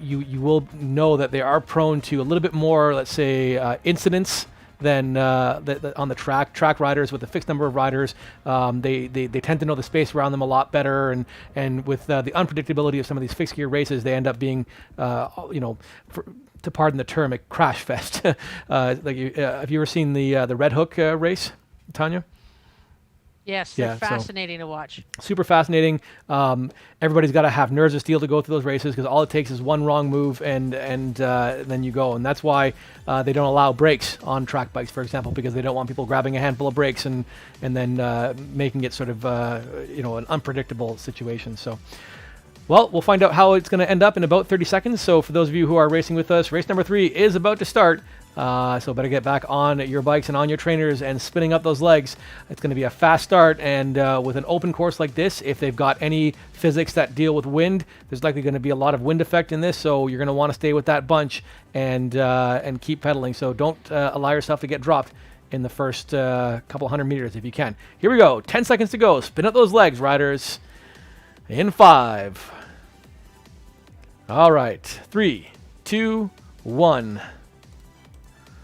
you will know that they are prone to a little bit more, let's say, incidents than on the track. Track riders with a fixed number of riders, they tend to know the space around them a lot better, and with the unpredictability of some of these fixed gear races, they end up being, to pardon the term, a crash fest. Have you ever seen the Red Hook race, Tanya? Yes, they're Yeah, so fascinating to watch. super fascinating. Everybody's got to have nerves of steel to go through those races because all it takes is one wrong move and then you go. And that's why they don't allow brakes on track bikes, for example, because they don't want people grabbing a handful of brakes and then making it sort of an unpredictable situation. So. Well, we'll find out how it's going to end up in about 30 seconds. So for those of you who are racing with us, race number 3 is about to start. So better get back on your bikes and on your trainers and spinning up those legs. It's going to be a fast start. And with an open course like this, if they've got any physics that deal with wind, there's likely going to be a lot of wind effect in this. So you're going to want to stay with that bunch and keep pedaling. So don't allow yourself to get dropped in the first couple hundred meters if you can. Here we go. 10 seconds to go. Spin up those legs, riders. In 5. All right. 3, 2, 1.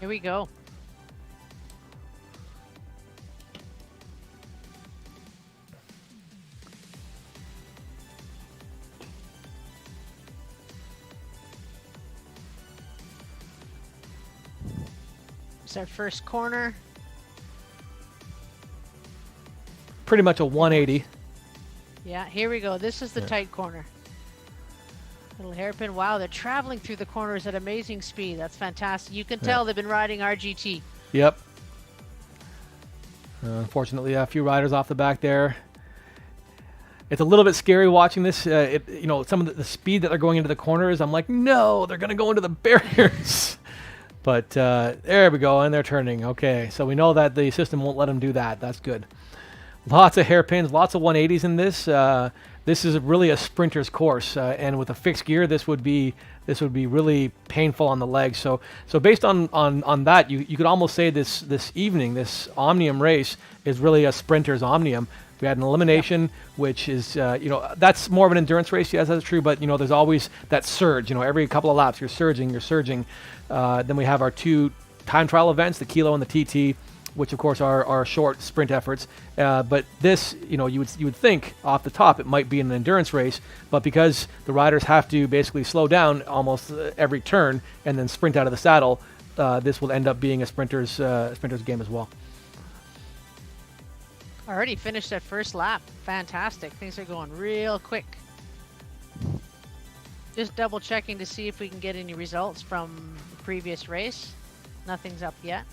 Here we go. It's our first corner. Pretty much a 180. Yeah, here we go. This is the tight corner. Little hairpin. Wow, they're traveling through the corners at amazing speed. That's fantastic. You can tell they've been riding RGT. Yep. Unfortunately, a few riders off the back there. It's a little bit scary watching this. Some of the speed that they're going into the corners, I'm like, no, they're going to go into the barriers. But there we go, and they're turning. Okay, so we know that the system won't let them do that. That's good. Lots of hairpins, lots of 180s in this. This is really a sprinter's course, and with a fixed gear, this would be really painful on the legs. So based on that, you could almost say this evening, this Omnium race is really a sprinter's Omnium. We had an elimination, which is that's more of an endurance race. Yes, that's true. But there's always that surge. Every couple of laps, you're surging. Then we have our 2 time trial events, the Kilo and the TT, which of course are short sprint efforts. But this, you would think off the top it might be an endurance race, but because the riders have to basically slow down almost every turn and then sprint out of the saddle, this will end up being a sprinter's game as well. Already finished that first lap. Fantastic. Things are going real quick. Just double checking to see if we can get any results from the previous race. Nothing's up yet.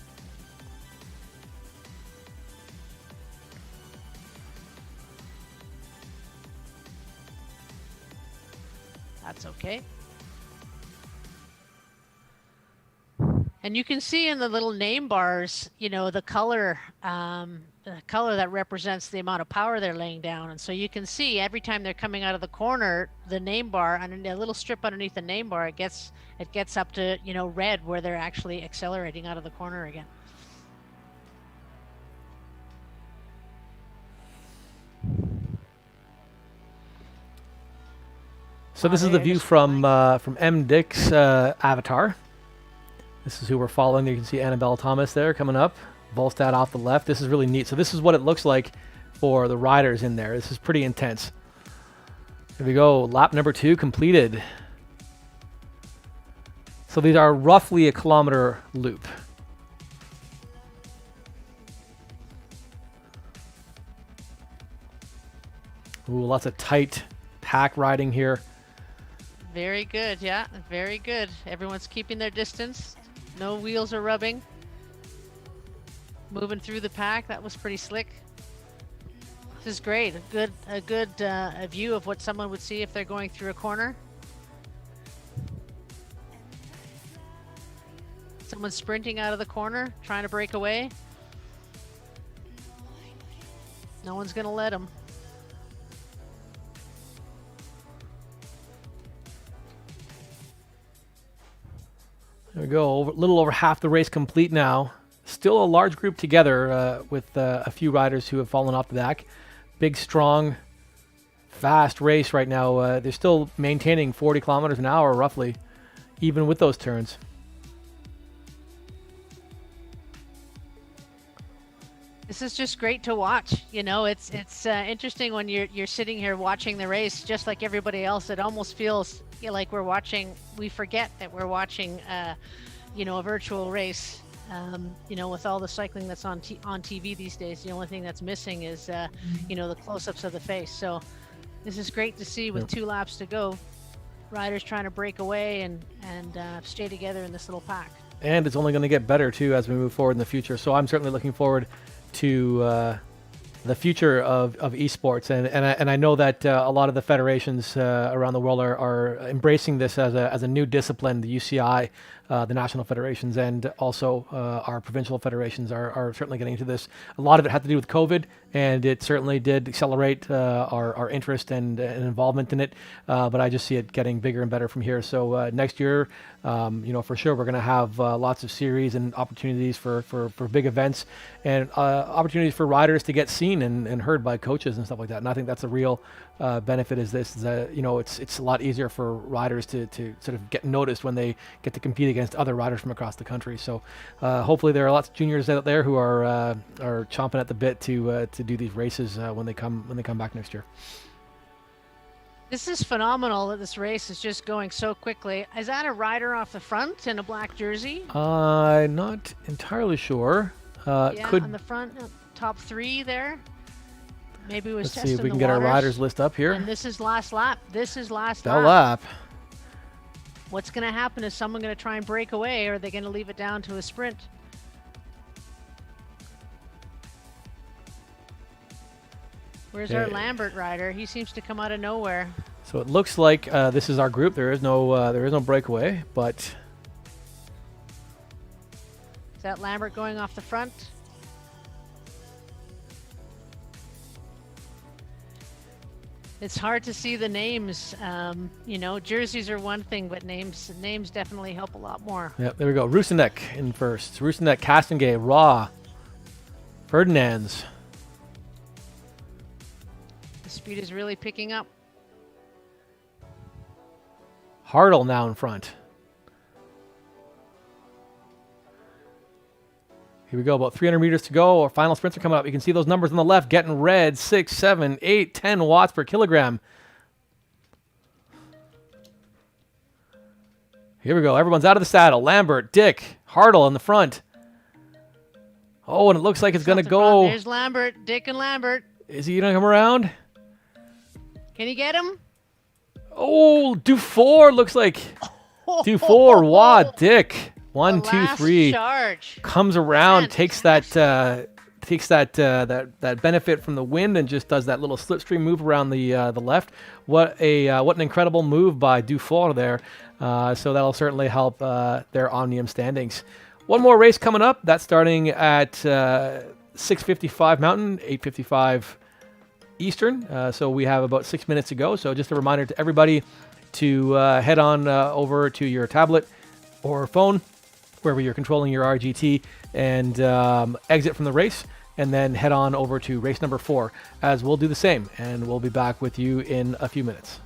That's okay. And you can see in the little name bars, the color that represents the amount of power they're laying down. And so you can see every time they're coming out of the corner, the name bar, and a little strip underneath the name bar, it gets up to, red, where they're actually accelerating out of the corner again. So this is the view from M. Dick's avatar. This is who we're following. You can see Annabelle Thomas there coming up. Volstad off the left. This is really neat. So this is what it looks like for the riders in there. This is pretty intense. Here we go. Lap number 2 completed. So these are roughly a kilometer loop. Ooh, lots of tight pack riding here. Very good, yeah, very good. Everyone's keeping their distance. No wheels are rubbing. Moving through the pack, that was pretty slick. This is great. A good view of what someone would see if they're going through a corner. Someone's sprinting out of the corner, trying to break away. No one's gonna let them. There we go. A little over half the race complete now. Still a large group together with a few riders who have fallen off the back. Big, strong, fast race right now. They're still maintaining 40 kilometers an hour roughly, even with those turns. This is just great to watch. It's interesting when you're sitting here watching the race, just like everybody else. It almost feels like we're watching. We forget that we're watching, a virtual race. With all the cycling that's on TV these days, the only thing that's missing is, the close-ups of the face. So this is great to see with 2 laps to go, riders trying to break away and stay together in this little pack. And it's only going to get better too as we move forward in the future. So I'm certainly looking forward to the future of esports, and I know that a lot of the federations around the world are embracing this as a new discipline. The UCI, the national federations, and also our provincial federations are certainly getting into this. A lot of it had to do with COVID, and it certainly did accelerate our interest and involvement in it. But I just see it getting bigger and better from here. So next year, for sure, we're going to have lots of series and opportunities for big events and opportunities for riders to get seen and heard by coaches and stuff like that. And I think that's a real benefit is that it's a lot easier for riders to sort of get noticed when they get to compete against other riders from across the country. So hopefully there are lots of juniors out there who are chomping at the bit to do these races when they come back next year. This is phenomenal that this race is just going so quickly. Is that a rider off the front in a black jersey? Not entirely sure. Could on the front, top 3 there. Maybe it was let's testing see if we can the get our waters. riders list up here. And this is last lap. That lap. What's going to happen? Is someone going to try and break away, or are they going to leave it down to a sprint? Where's our Lambert rider? He seems to come out of nowhere. So it looks like this is our group. There is no breakaway, but is that Lambert going off the front? It's hard to see the names. Jerseys are one thing, but names definitely help a lot more. Yeah, there we go. Rusinek in first. Rusinek, Castengay, Raw, Ferdinands. The speed is really picking up. Hartle now in front. Here we go, about 300 meters to go. Our final sprints are coming up. You can see those numbers on the left getting red. 6, 7, 8, 10 watts per kilogram. Here we go. Everyone's out of the saddle. Lambert, Dick, Hartle in the front. Oh, and it looks like it's going to go. There's Lambert, Dick and Lambert. Is he going to come around? Can you get him? Oh, Dufour looks like. Dufour, Watt, Dick. 1, 2, 3. Charge. Comes around, takes that benefit from the wind, and just does that little slipstream move around the left. What an incredible move by Dufour there. So that'll certainly help their Omnium standings. One more race coming up. That's starting at 6:55 Mountain, 8:55 Eastern. So we have about 6 minutes to go. So just a reminder to everybody to head on over to your tablet or phone, wherever you're controlling your RGT, and exit from the race, and then head on over to race number 4, as we'll do the same, and we'll be back with you in a few minutes.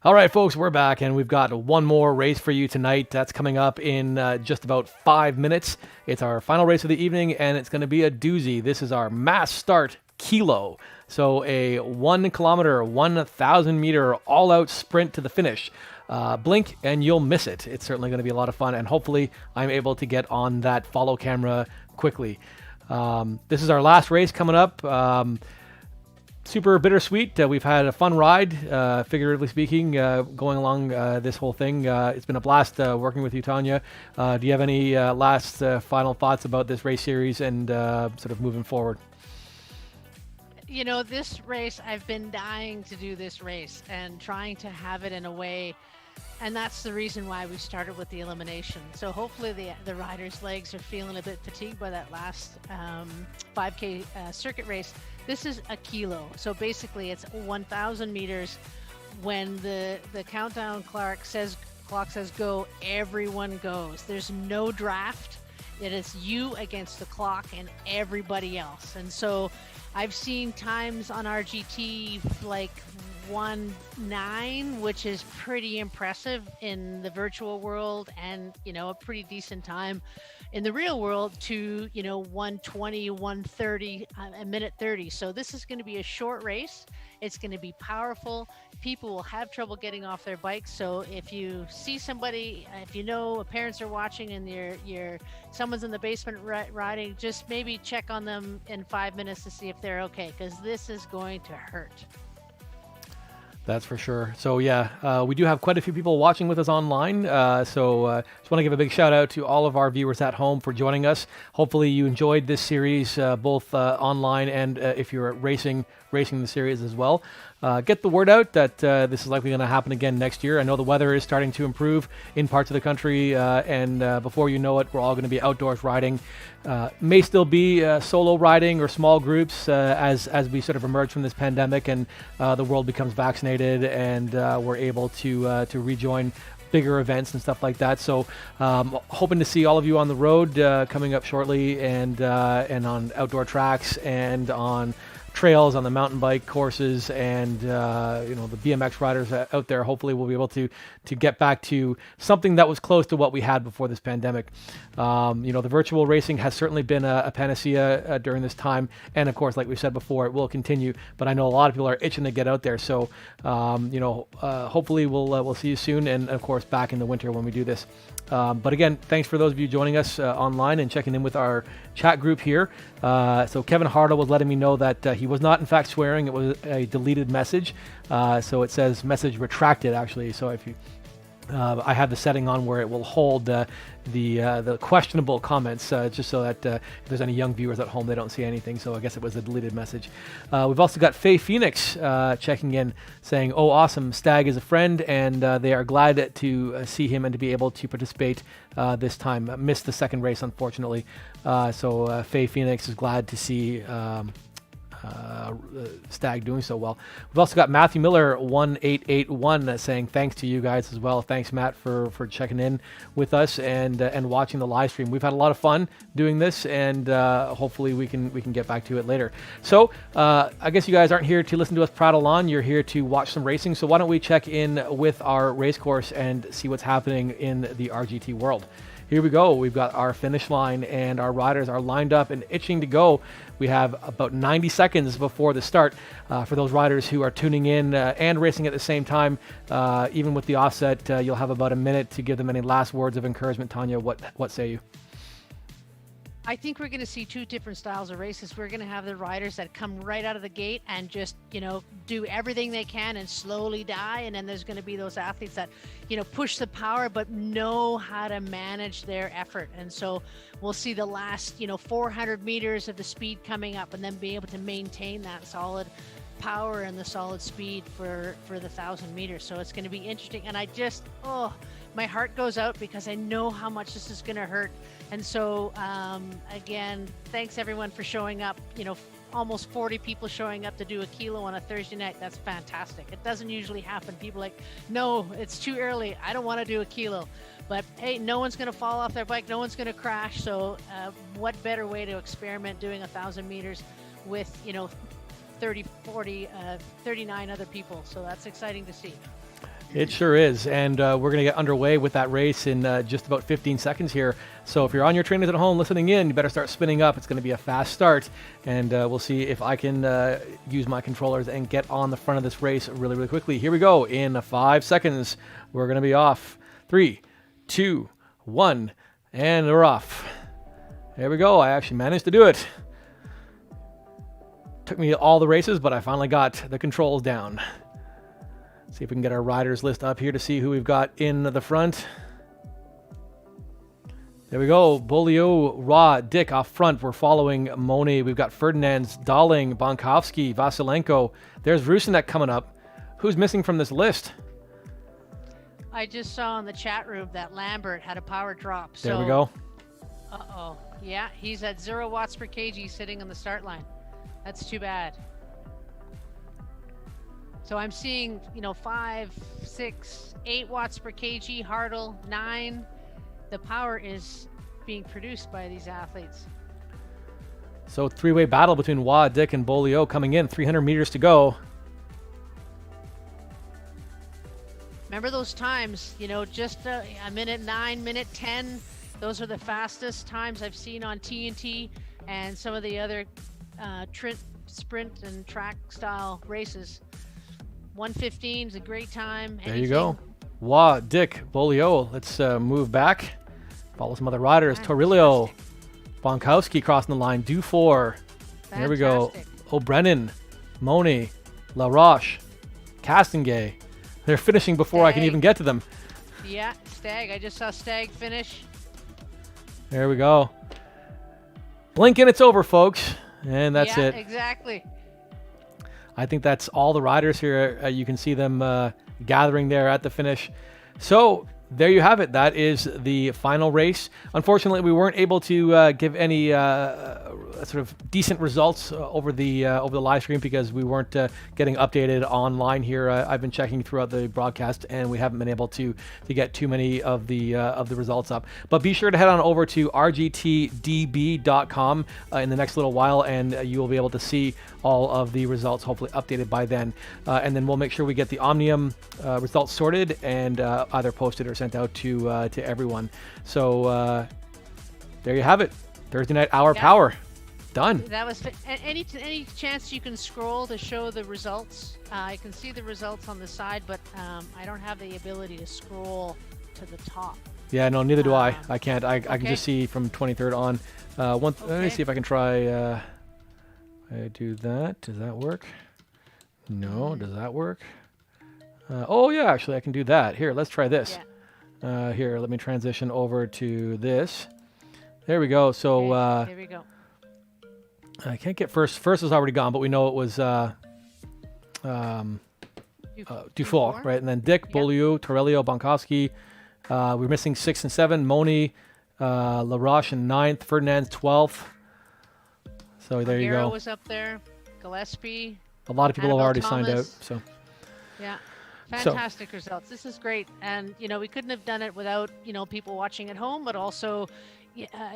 All right, folks, we're back, and we've got one more race for you tonight. That's coming up in just about 5 minutes. It's our final race of the evening, and it's going to be a doozy. This is our Mass Start Kilo. So a 1 kilometer, 1,000 meter all-out sprint to the finish. Blink and you'll miss it. It's certainly going to be a lot of fun, and hopefully I'm able to get on that follow camera quickly. This is our last race coming up. Super bittersweet. We've had a fun ride, figuratively speaking, going along this whole thing. It's been a blast working with you, Tanya. Do you have any last final thoughts about this race series and sort of moving forward? You know, this race, I've been dying to do this race and trying to have it in a way, and that's the reason why we started with the elimination. So hopefully the riders' legs are feeling a bit fatigued by that last 5K circuit race. This is a kilo. So basically it's 1,000 meters. When the countdown clock says go, everyone goes. There's no draft. It is you against the clock and everybody else. And so I've seen times on RGT like 1:09, which is pretty impressive in the virtual world, and a pretty decent time in the real world to 1:20, 1:30, a minute 30. So this is going to be a short race. It's going to be powerful. People will have trouble getting off their bikes. So if you see somebody, if parents are watching and someone's in the basement riding, just maybe check on them in 5 minutes to see if they're okay, because this is going to hurt. That's for sure. So yeah, we do have quite a few people watching with us online. So just want to give a big shout out to all of our viewers at home for joining us. Hopefully you enjoyed this series, both online and if you're racing the series as well. Get the word out that this is likely going to happen again next year. I know the weather is starting to improve in parts of the country, and before you know it, we're all going to be outdoors riding. May still be solo riding or small groups as we sort of emerge from this pandemic and the world becomes vaccinated and we're able to rejoin bigger events and stuff like that. So hoping to see all of you on the road coming up shortly, and on outdoor tracks and on trails, on the mountain bike courses, and the BMX riders out there. Hopefully we'll be able to get back to something that was close to what we had before this pandemic. The virtual racing has certainly been a panacea during this time, and of course, like we said before, it will continue, but I know a lot of people are itching to get out there. So hopefully we'll see you soon, and of course back in the winter when we do this. But again, thanks for those of you joining us online and checking in with our chat group here. So Kevin Hardo was letting me know that he was not in fact swearing. It was a deleted message. So it says message retracted actually. So if you I have the setting on where it will hold the questionable comments, just so that if there's any young viewers at home, they don't see anything. So I guess it was a deleted message. We've also got Faye Phoenix checking in, saying, "Oh, awesome! Stag is a friend, and they are glad to see him and to be able to participate this time. Missed the second race, unfortunately. So Faye Phoenix is glad to see." Stag doing so well. We've also got Matthew Miller 1881 saying thanks to you guys as well. Thanks, Matt, for checking in with us and watching the live stream. We've had a lot of fun doing this, and hopefully we can get back to it later. So I guess you guys aren't here to listen to us prattle on. You're here to watch some racing. So why don't we check in with our race course and see what's happening in the RGT world. Here we go. We've got our finish line, and our riders are lined up and itching to go. We have about 90 seconds before the start. For those riders who are tuning in and racing at the same time, even with the offset, you'll have about a minute to give them any last words of encouragement. Tanya, what say you? I think we're going to see two different styles of races. We're going to have the riders that come right out of the gate and just, do everything they can and slowly die. And then there's going to be those athletes that, push the power, but know how to manage their effort. And so we'll see the last, 400 meters of the speed coming up, and then be able to maintain that solid power and the solid speed for the 1,000 meters. So it's going to be interesting. And I just, my heart goes out because I know how much this is going to hurt. And so, again, thanks everyone for showing up. Almost 40 people showing up to do a kilo on a Thursday night. That's fantastic. It doesn't usually happen. People are like, no, it's too early. I don't want to do a kilo. But hey, no one's going to fall off their bike. No one's going to crash. So what better way to experiment doing 1,000 meters with, 30, 40, 39 other people. So that's exciting to see. It sure is, and we're going to get underway with that race in just about 15 seconds here. So if you're on your trainers at home listening in, you better start spinning up. It's going to be a fast start, and we'll see if I can use my controllers and get on the front of this race really, really quickly. Here we go. In 5 seconds, we're going to be off. 3, 2, 1, and we're off. There we go. I actually managed to do it. Took me all the races, but I finally got the controls down. See if we can get our riders list up here to see who we've got in the front. There we go. Beaulieu, Raw, Dick off front. We're following Moni. We've got Ferdinands, Dalling, Bonkovsky, Vasilenko. There's Rusinek coming up. Who's missing from this list? I just saw in the chat room that Lambert had a power drop. There we go. Uh-oh. Yeah, he's at 0 watts per kg sitting on the start line. That's too bad. So I'm seeing, 5, 6, 8 watts per kg, Hartle, 9. The power is being produced by these athletes. So three-way battle between Waugh, Dick, and Beaulieu coming in. 300 meters to go. Remember those times, just a minute 9, minute 10. Those are the fastest times I've seen on TNT and some of the other sprint and track style races. 1:15 is a great time. There you go. Waugh, Dick, Beaulieu. Let's move back. Follow some other riders. Torillo, Bonkowski crossing the line. Dufour. There we go. O'Brennan, Moni, LaRoche, Castengay. They're finishing before Stag. I can even get to them. Yeah, Stag. I just saw Stag finish. There we go. Blink and it's over, folks. And that's it. Exactly. I think that's all the riders here. You can see them gathering there at the finish. So there you have it. That is the final race. Unfortunately, we weren't able to give any sort of decent results over the live stream because we weren't getting updated online here. I've been checking throughout the broadcast, and we haven't been able to get too many of the results up. But be sure to head on over to rgtdb.com in the next little while, and you will be able to see all of the results, hopefully updated by then. And then we'll make sure we get the Omnium results sorted and either posted or sent out to everyone. So there you have it. Thursday Night Hour Power. Done. That was any chance you can scroll to show the results? I can see the results on the side, but I don't have the ability to scroll to the top. Yeah, no, neither do I. I can't. I can just see from 23rd on. Let me see if I can try. I do that. Does that work? No. Does that work? Oh yeah, actually I can do that. Here, let's try this. Yeah. Here, let me transition over to this. There we go. So there we go. I can't get first. First is already gone, but we know it was Dufour, right? And then Dick, Beaulieu, Torello, Bonkowski. We're missing 6 and 7. Moni, LaRoche in 9th. Ferdinand's 12th. So there you go. Was up there. Gillespie. A lot of people Annabelle have already Thomas. signed out. So yeah. Fantastic results. This is great. And, we couldn't have done it without, people watching at home, but also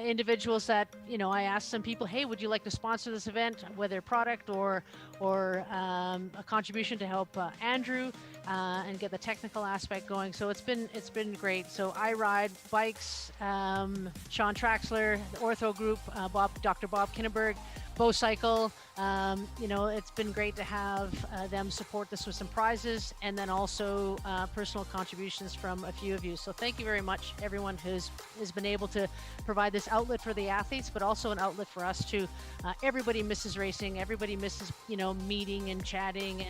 individuals that, I asked some people, hey, would you like to sponsor this event, whether product or a contribution to help Andrew and get the technical aspect going. So it's been great. So I Ride Bikes, Sean Traxler, the Ortho Group, Dr. Bob Kinneberg, Cycle. It's been great to have them support this with some prizes and then also personal contributions from a few of you. So thank you very much, everyone who's been able to provide this outlet for the athletes, but also an outlet for us too. Everybody misses racing. Everybody misses, meeting and chatting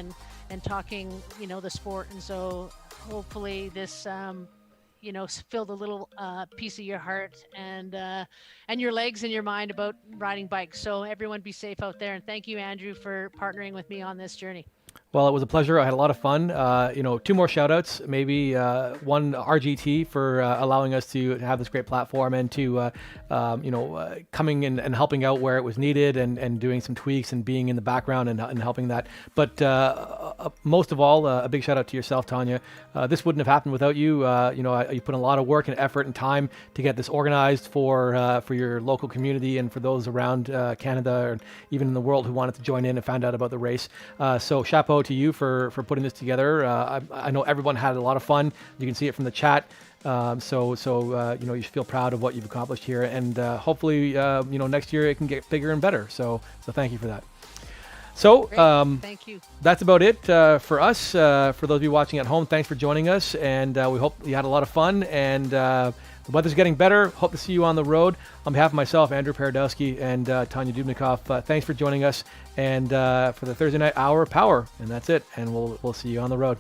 and talking, the sport. And so hopefully this, filled a little piece of your heart and your legs and your mind about riding bikes. So everyone be safe out there. And thank you, Andrew, for partnering with me on this journey. Well, it was a pleasure. I had a lot of fun. 2 more shout outs, maybe one RGT for allowing us to have this great platform and to, coming in and helping out where it was needed and doing some tweaks and being in the background and helping that. But most of all, a big shout out to yourself, Tanya. This wouldn't have happened without you. You put in a lot of work and effort and time to get this organized for your local community and for those around Canada or even in the world who wanted to join in and found out about the race. So chapeau bravo to you for putting this together. I know everyone had a lot of fun. You can see it from the chat. So you should feel proud of what you've accomplished here, and hopefully next year it can get bigger and better. So thank you for that. So Thank you. That's about it for us. For those of you watching at home, thanks for joining us, and we hope you had a lot of fun. And the weather's getting better. Hope to see you on the road. On behalf of myself, Andrew Paradowski, and Tanya Dubnikov, thanks for joining us, and for the Thursday night hour of power. And that's it. And we'll see you on the road.